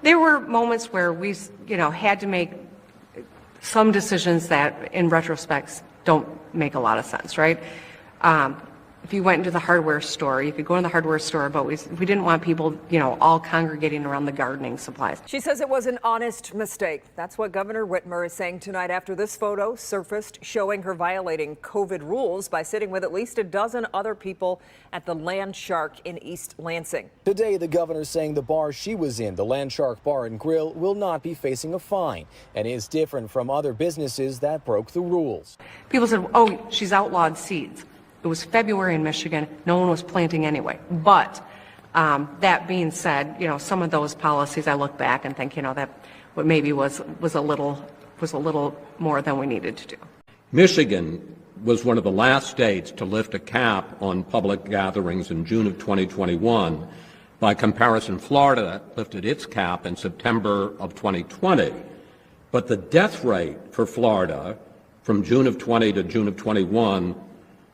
there were moments where we, had to make some decisions that, in retrospect, don't make a lot of sense, right? If you went into the hardware store, you could go in the hardware store, but we didn't want people, all congregating around the gardening supplies. She says it was an honest mistake. That's what Governor Whitmer is saying tonight after this photo surfaced showing her violating COVID rules by sitting with at least a dozen other people at the Land Shark in East Lansing. Today, the governor saying the bar she was in, the Land Shark Bar and Grill, will not be facing a fine and is different from other businesses that broke the rules. People said, oh, she's outlawed seeds. It was February in Michigan. No one was planting anyway. But that being said, some of those policies, I look back and think, that what maybe was a little more than we needed to do. Michigan was one of the last states to lift a cap on public gatherings in June of 2021. By comparison, Florida lifted its cap in September of 2020. But the death rate for Florida from June of 20 to June of 21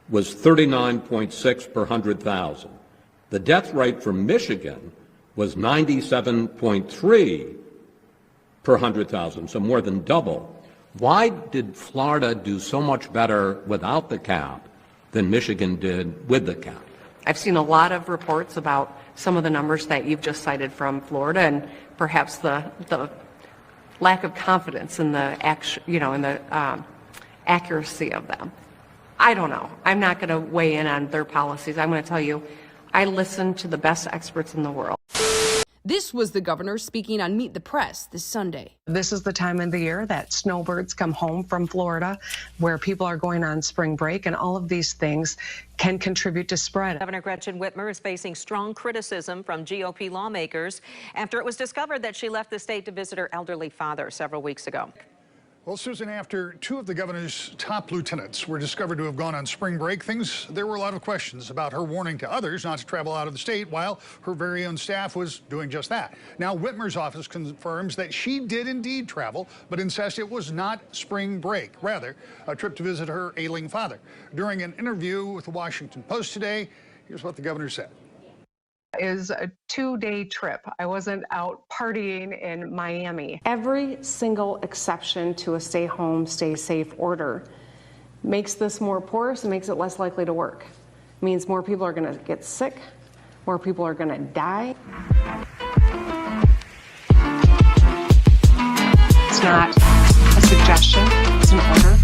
was 39.6 per 100,000. The death rate for Michigan was 97.3 per 100,000, so more than double. Why did Florida do so much better without the cap than Michigan did with the cap? I've seen a lot of reports about some of the numbers that you've just cited from Florida, and perhaps the lack of confidence in the accuracy of them. I don't know. I'm not going to weigh in on their policies. I'm going to tell you, I listen to the best experts in the world. This was the governor speaking on Meet the Press this Sunday. This is the time of the year that snowbirds come home from Florida, where people are going on spring break, and all of these things can contribute to spread. Governor Gretchen Whitmer is facing strong criticism from GOP lawmakers after it was discovered that she left the state to visit her elderly father several weeks ago. Well, Susan, after two of the governor's top lieutenants were discovered to have gone on spring break, there were a lot of questions about her warning to others not to travel out of the state while her very own staff was doing just that. Now, Whitmer's office confirms that she did indeed travel, but insists it was not spring break, rather a trip to visit her ailing father. During an interview with the Washington Post today, here's what the governor said. Is a 2-day trip. I wasn't out partying in Miami. Every single exception to a stay home, stay safe order makes this more porous and makes it less likely to work. It means more people are going to get sick, more people are going to die. It's not a suggestion, it's an order.